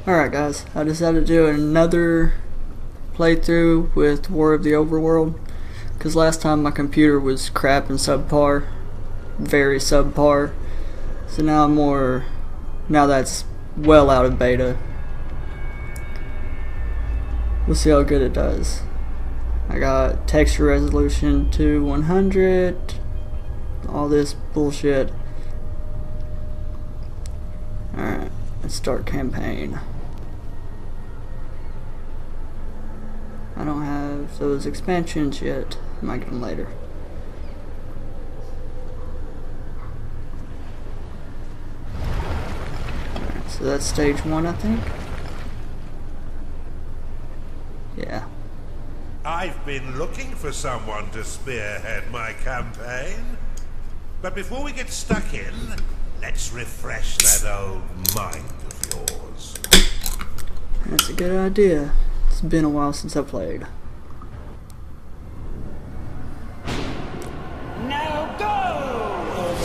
Alright guys, I decided to do another playthrough with War of the Overworld, because last time my computer was crap and subpar, very subpar, so now that's well out of beta. We'll see how good it does. I got texture resolution to 100, all this bullshit. Alright, let's start campaign. I don't have those expansions yet. I might get them later. Alright, so that's stage 1, I think. Yeah. I've been looking for someone to spearhead my campaign. But before we get stuck in, let's refresh that old mind of yours. That's a good idea. It's been a while since I played. Now go!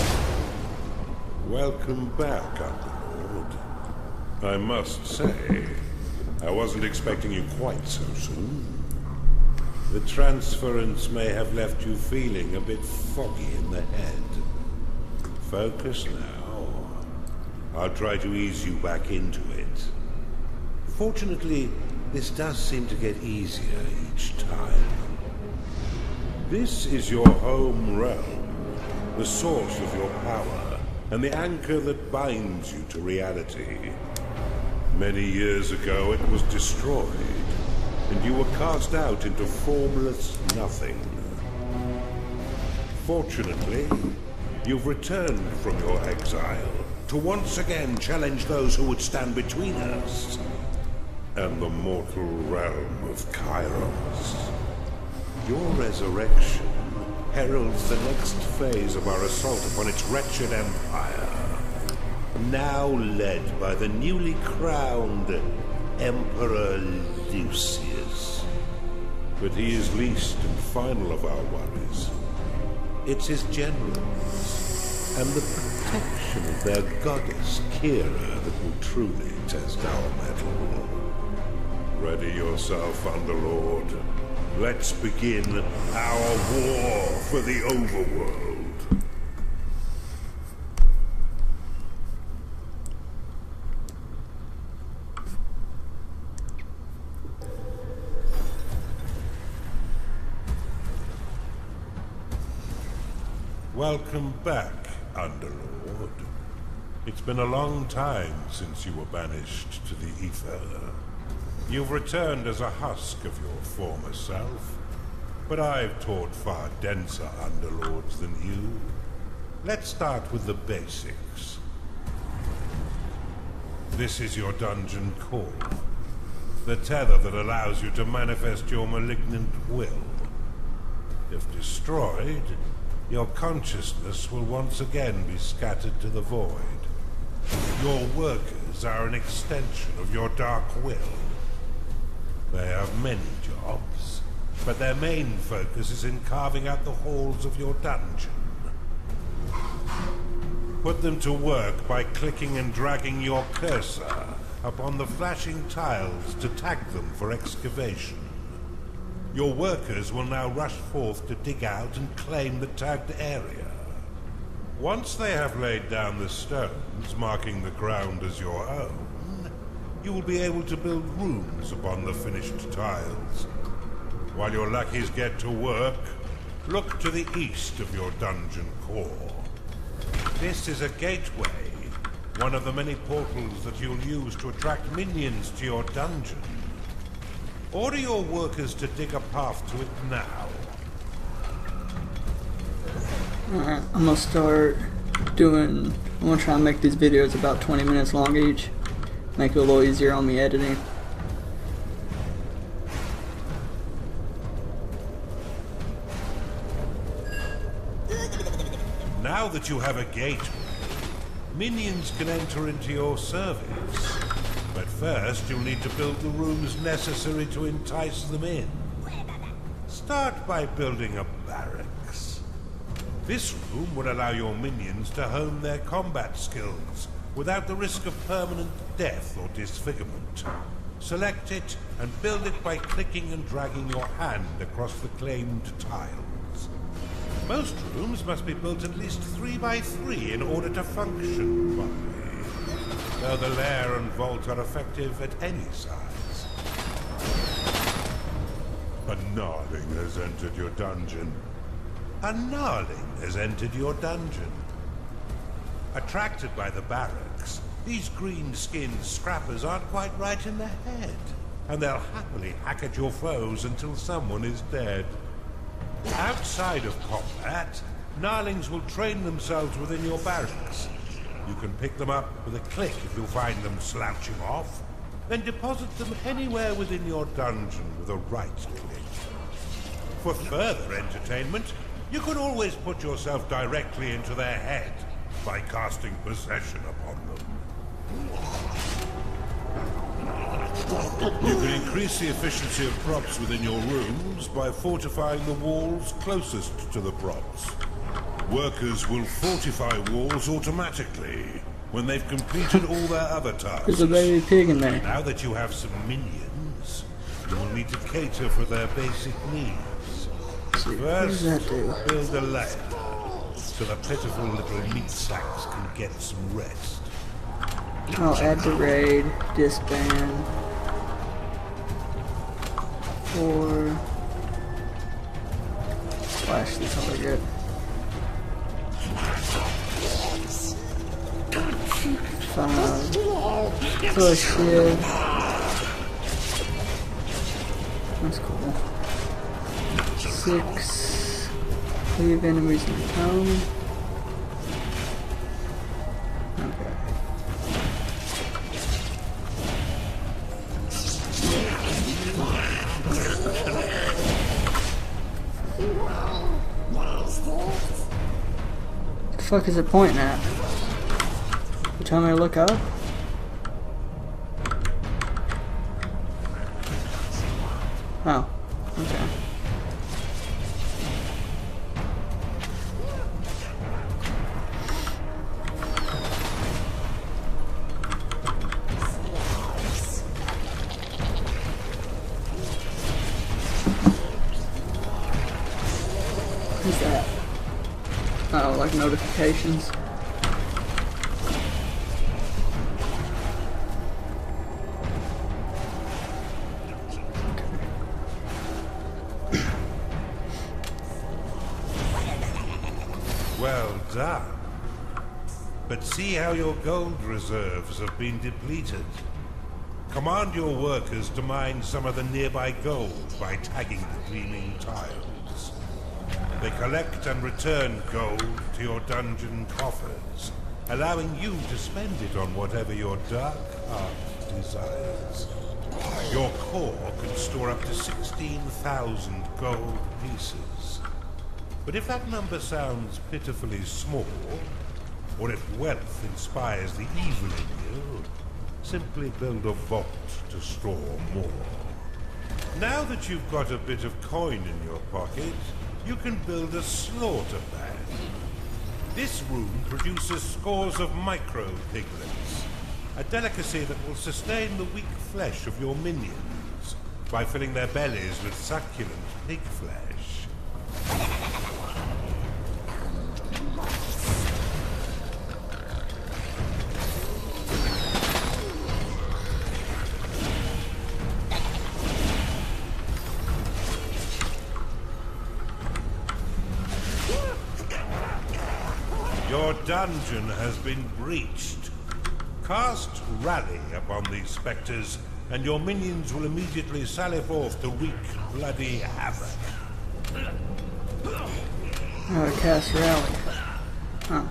Welcome back, Underlord. I must say, I wasn't expecting you quite so soon. The transference may have left you feeling a bit foggy in the head. Focus now. I'll try to ease you back into it. Fortunately, this does seem to get easier each time. This is your home realm, the source of your power, and the anchor that binds you to reality. Many years ago it was destroyed, and you were cast out into formless nothing. Fortunately, you've returned from your exile to once again challenge those who would stand between us and the mortal realm of Kairos. Your resurrection heralds the next phase of our assault upon its wretched empire, now led by the newly crowned Emperor Lucius. But he is least and final of our worries. It's his generals and the protection of their goddess Kira that will truly test our mettle. Ready yourself, Underlord. Let's begin our war for the Overworld. Welcome back, Underlord. It's been a long time since you were banished to the Ether. You've returned as a husk of your former self, but I've taught far denser Underlords than you. Let's start with the basics. This is your dungeon core, the tether that allows you to manifest your malignant will. If destroyed, your consciousness will once again be scattered to the void. Your workers are an extension of your dark will. They have many jobs, but their main focus is in carving out the halls of your dungeon. Put them to work by clicking and dragging your cursor upon the flashing tiles to tag them for excavation. Your workers will now rush forth to dig out and claim the tagged area. Once they have laid down the stones, marking the ground as your own, you will be able to build rooms upon the finished tiles. While your lackeys get to work, look to the east of your dungeon core. This is a gateway, one of the many portals that you'll use to attract minions to your dungeon. Order your workers to dig a path to it now. Alright, I'm gonna try and make these videos about 20 minutes long each. Make it a little easier on me editing. Now that you have a gateway, minions can enter into your service. But first, you'll need to build the rooms necessary to entice them in. Start by building a barracks. This room will allow your minions to hone their combat skills, without the risk of permanent death or disfigurement. Select it and build it by clicking and dragging your hand across the claimed tiles. Most rooms must be built at least 3 by 3 in order to function properly, though the lair and vault are effective at any size. A gnarling has entered your dungeon. A gnarling has entered your dungeon. Attracted by the barracks, these green-skinned scrappers aren't quite right in the head, and they'll happily hack at your foes until someone is dead. Outside of combat, gnarlings will train themselves within your barracks. You can pick them up with a click if you find them slouching off, then deposit them anywhere within your dungeon with a right click. For further entertainment, you can always put yourself directly into their head by casting possession upon them. You can increase the efficiency of props within your rooms by fortifying the walls closest to the props. Workers will fortify walls automatically when they've completed all their other tasks. There's a baby pig in there. Now that you have some minions, you will need to cater for their basic needs. First, build a lair, so the pitiful little meat sacks can get some rest. I'll add the raid, disband, or flash the color good. 5, push it. That's cool. 6, leave enemies in the town. Okay. The fuck is it pointing at? You tell me to look up? Oh, okay. What's that? Oh, like notifications. Well done. But see how your gold reserves have been depleted. Command your workers to mine some of the nearby gold by tagging the gleaming tiles. They collect and return gold to your dungeon coffers, allowing you to spend it on whatever your dark heart desires. Your core can store up to 16,000 gold pieces. But if that number sounds pitifully small, or if wealth inspires the evil in you, simply build a vault to store more. Now that you've got a bit of coin in your pocket, you can build a slaughter bag. This room produces scores of micro-piglets, a delicacy that will sustain the weak flesh of your minions by filling their bellies with succulent pig flesh. Your dungeon has been breached. Cast Rally upon these spectres, and your minions will immediately sally forth to wreak bloody havoc. Oh, cast Rally. Huh.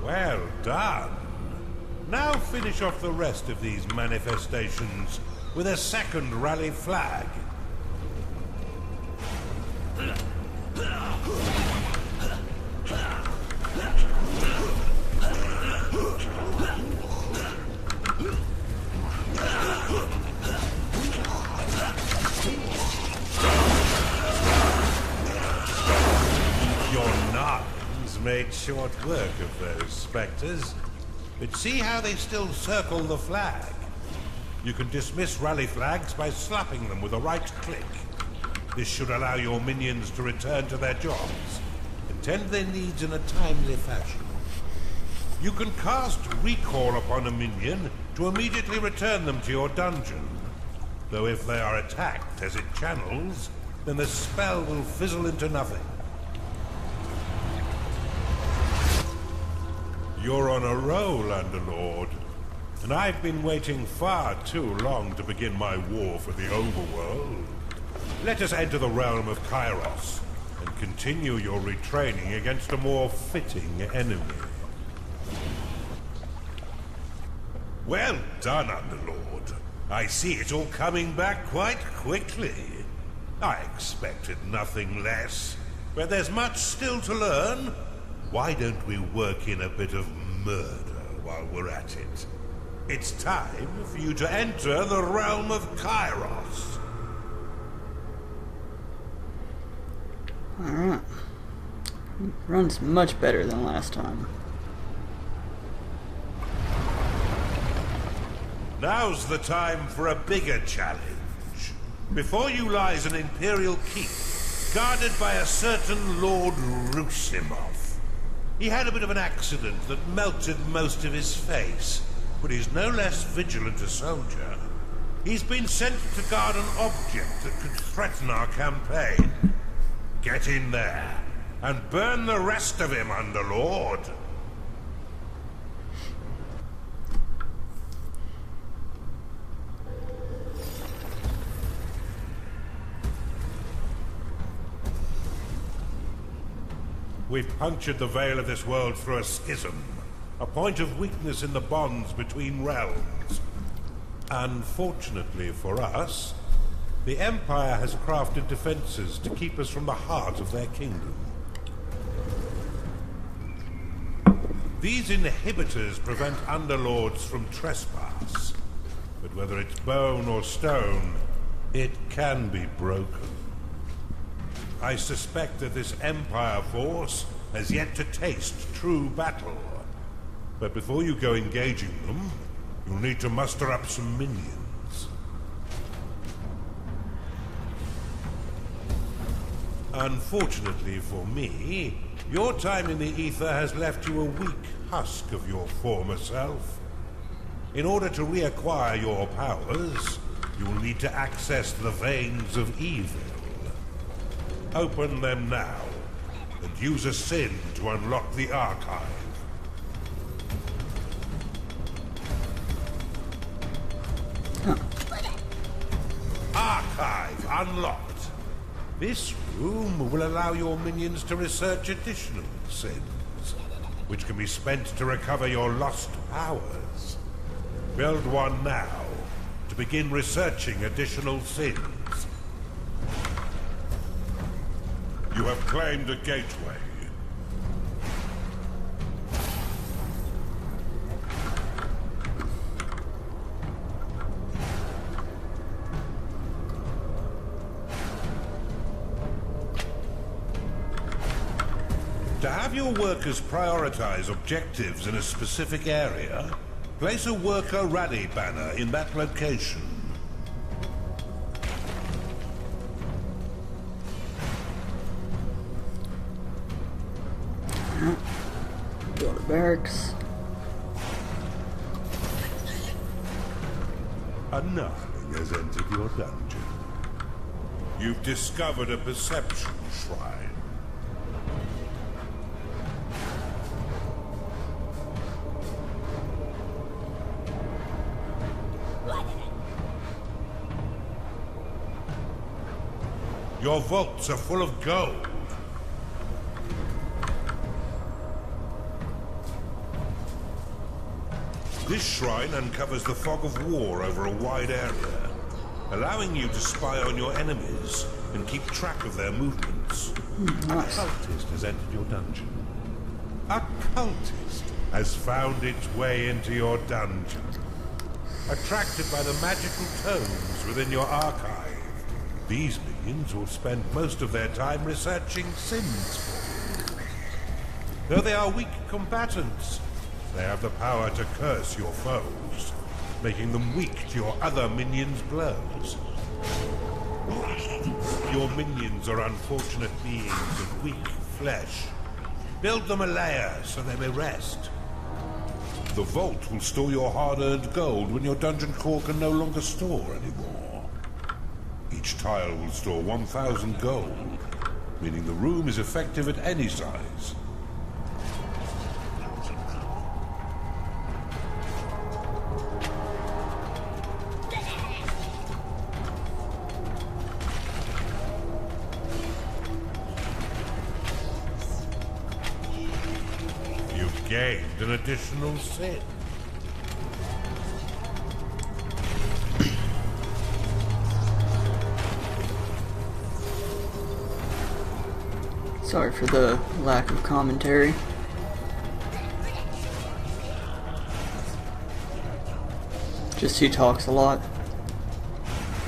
Well done. Now finish off the rest of these manifestations with a second rally flag. made short work of those spectres, but see how they still circle the flag. You can dismiss rally flags by slapping them with a right click. This should allow your minions to return to their jobs and tend their needs in a timely fashion. You can cast Recall upon a minion to immediately return them to your dungeon, though if they are attacked as it channels, then the spell will fizzle into nothing. You're on a roll, Underlord, and I've been waiting far too long to begin my war for the Overworld. Let us enter the realm of Kairos and continue your retraining against a more fitting enemy. Well done, Underlord. I see it all coming back quite quickly. I expected nothing less, but there's much still to learn. Why don't we work in a bit of murder while we're at it? It's time for you to enter the realm of Kairos. Alright. Runs much better than last time. Now's the time for a bigger challenge. Before you lies an Imperial keep, guarded by a certain Lord Rusimov. He had a bit of an accident that melted most of his face, but he's no less vigilant a soldier. He's been sent to guard an object that could threaten our campaign. Get in there, and burn the rest of him, Underlord. We've punctured the veil of this world through a schism, a point of weakness in the bonds between realms. Unfortunately for us, the Empire has crafted defenses to keep us from the heart of their kingdom. These inhibitors prevent Underlords from trespass, but whether it's bone or stone, it can be broken. I suspect that this Empire force has yet to taste true battle. But before you go engaging them, you'll need to muster up some minions. Unfortunately for me, your time in the Ether has left you a weak husk of your former self. In order to reacquire your powers, you will need to access the veins of evil. Open them now, and use a sin to unlock the archive. Archive unlocked. This room will allow your minions to research additional sins, which can be spent to recover your lost powers. Build one now, to begin researching additional sins. You have claimed a gateway. To have your workers prioritize objectives in a specific area, place a worker rally banner in that location. Build a barracks. A Narling has entered your dungeon. You've discovered a perception shrine. Your vaults are full of gold. This shrine uncovers the fog of war over a wide area, allowing you to spy on your enemies and keep track of their movements. Nice. A cultist has entered your dungeon. A cultist has found its way into your dungeon. Attracted by the magical tomes within your archive, these minions will spend most of their time researching sins for you. Though they are weak combatants, they have the power to curse your foes, making them weak to your other minions' blows. Your minions are unfortunate beings of weak flesh. Build them a lair so they may rest. The vault will store your hard-earned gold when your dungeon core can no longer store anymore. Each tile will store 1,000 gold, meaning the room is effective at any size. You've gained an additional sin. Sorry for the lack of commentary. Just he talks a lot.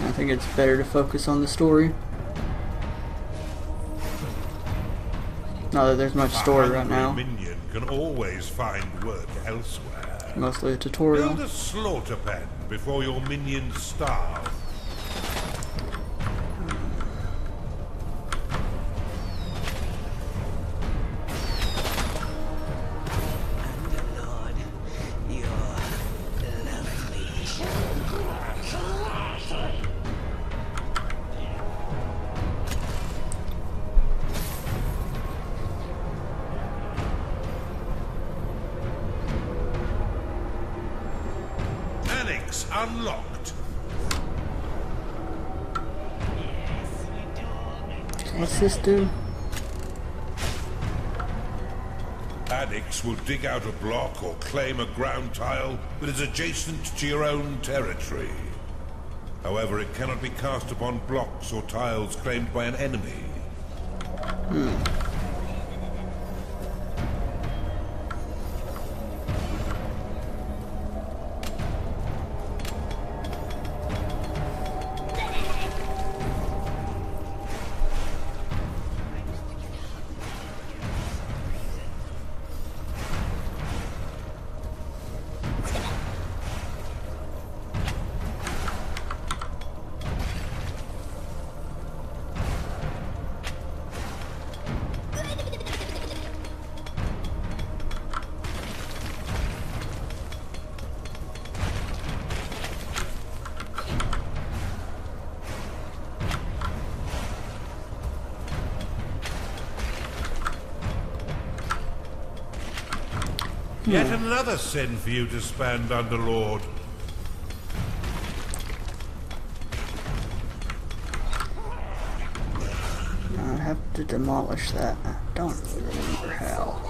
I think it's better to focus on the story. Not that there's much story right now. A minion can always find work elsewhere. Mostly a tutorial. Build a slaughter pen before your minions starve. Unlocked. What's this do? Addicts will dig out a block or claim a ground tile that is adjacent to your own territory. However, it cannot be cast upon blocks or tiles claimed by an enemy. Yet another sin for you to spend, Underlord. I have to demolish that. I don't really remember how.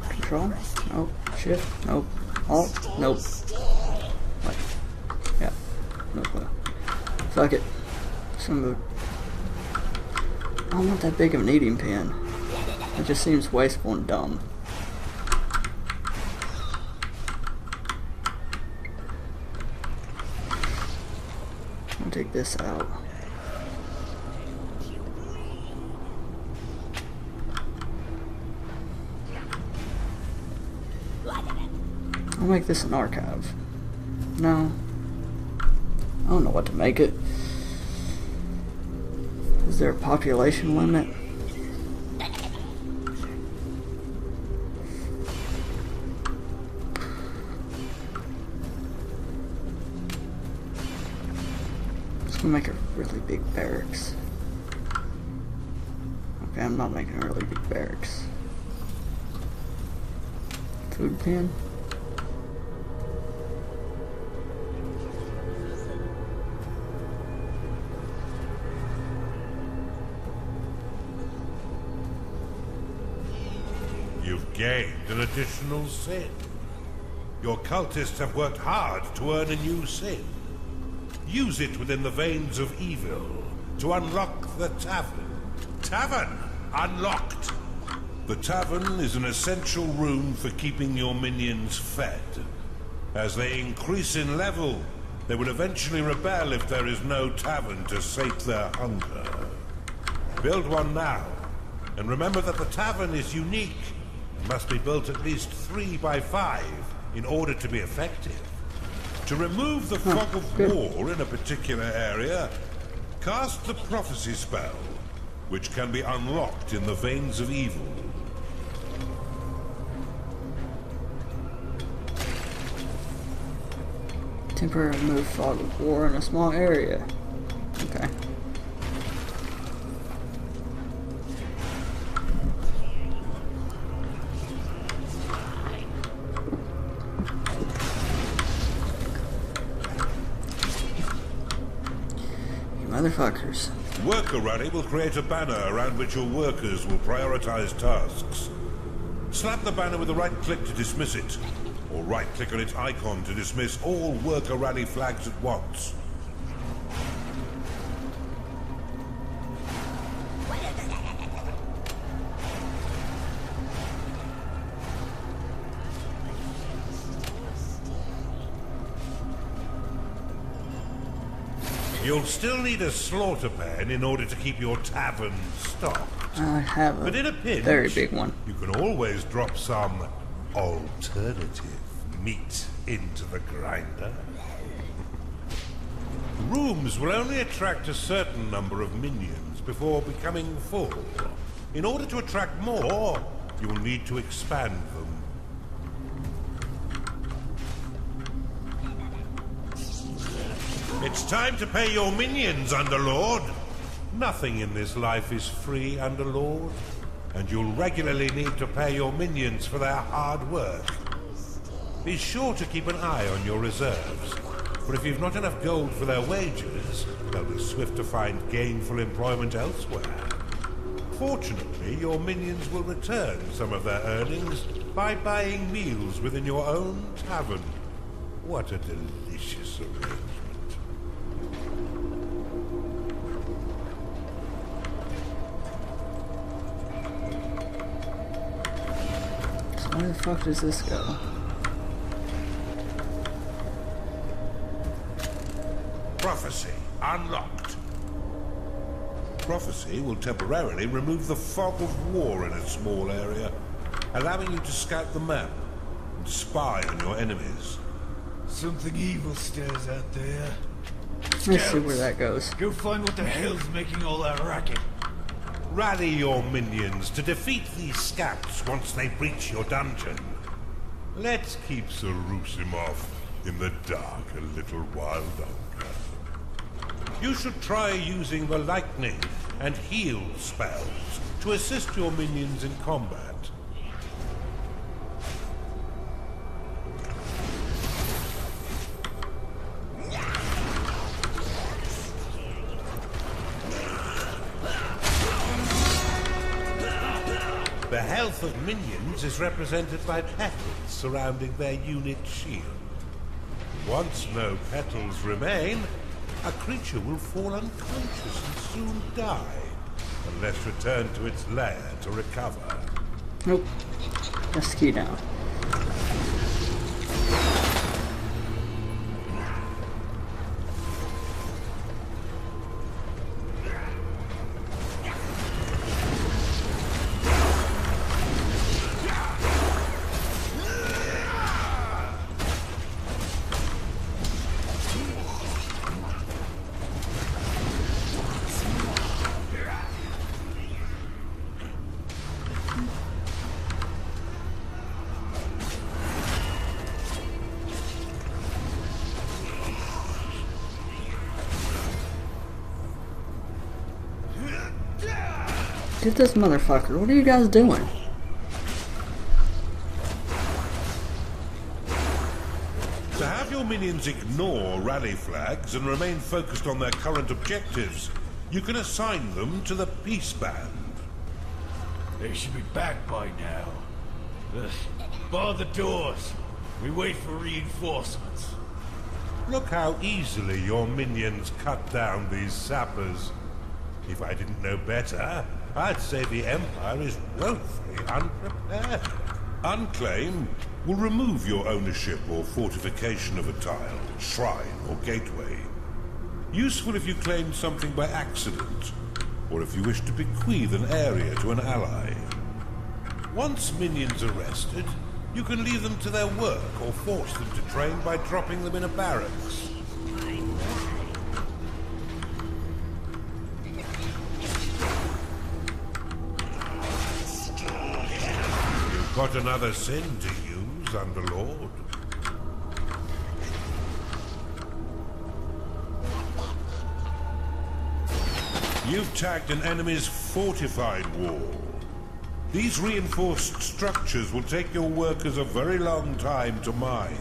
Control? Nope. Shift? Nope. Alt? Nope. What? Yeah. No clue. Fuck it. I don't want that big of an eating pen. It just seems wasteful and dumb. I'll take this out. I'll make this an archive. No. I don't know what to make it. Is there a population limit? Just gonna make a really big barracks. Okay, I'm not making a really big barracks. Food pen? You've gained an additional sin. Your cultists have worked hard to earn a new sin. Use it within the veins of evil to unlock the tavern. Tavern unlocked. The tavern is an essential room for keeping your minions fed. As they increase in level, they will eventually rebel if there is no tavern to sate their hunger. Build one now, and remember that the tavern is unique must be built at least 3 by 5 in order to be effective. To remove the fog of war in a particular area, cast the prophecy spell, which can be unlocked in the Veins of Evil. Temporary remove fog of war in a small area. Okay. You motherfuckers. Worker Rally will create a banner around which your workers will prioritize tasks. Slap the banner with a right click to dismiss it, or right-click on its icon to dismiss all Worker Rally flags at once. You'll still need a slaughter pen in order to keep your tavern stocked. I have a But in a pinch, very big one. you can always drop some alternative meat into the grinder. Rooms will only attract a certain number of minions before becoming full. In order to attract more, you will need to expand them. It's time to pay your minions, Underlord. Nothing in this life is free, Underlord, and you'll regularly need to pay your minions for their hard work. Be sure to keep an eye on your reserves, for if you've not enough gold for their wages, they'll be swift to find gainful employment elsewhere. Fortunately, your minions will return some of their earnings by buying meals within your own tavern. What a delicious arrangement. Where the fuck does this go? Prophecy unlocked. Prophecy will temporarily remove the fog of war in a small area, allowing you to scout the map and spy on your enemies. Something evil stirs out there. Let's see where that goes. Go find what the hell's making all that racket. Rally your minions to defeat these scouts once they breach your dungeon. Let's keep Sarusimov in the dark a little while longer. You should try using the lightning and heal spells to assist your minions in combat. The health of minions is represented by petals surrounding their unit shield. Once no petals remain, a creature will fall unconscious and soon die, unless returned to its lair to recover. Nope. Let's key down. Get this motherfucker. What are you guys doing? To have your minions ignore rally flags and remain focused on their current objectives, you can assign them to the Peace Band. They should be back by now. Ugh. Bar the doors. We wait for reinforcements. Look how easily your minions cut down these sappers. If I didn't know better, I'd say the Empire is woefully unprepared. Unclaim will remove your ownership or fortification of a tile, shrine, or gateway. Useful if you claim something by accident, or if you wish to bequeath an area to an ally. Once minions are rested, you can leave them to their work or force them to train by dropping them in a barracks. You've got another sin to use, Underlord. You've tagged an enemy's fortified wall. These reinforced structures will take your workers a very long time to mine.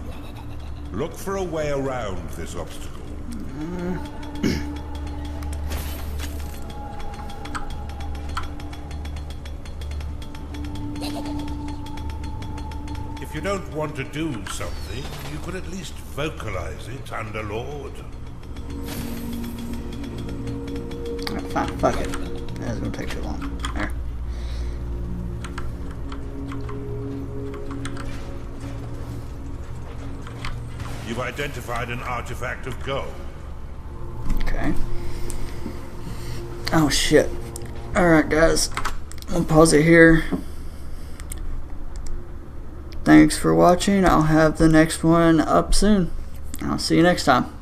Look for a way around this obstacle. If you don't want to do something, you could at least vocalize it, Underlord. Fine, fuck it. That's gonna take too long. There. You've identified an artifact of gold. Okay. Oh shit. Alright guys. I'll pause it here. Thanks for watching. I'll have the next one up soon. I'll see you next time.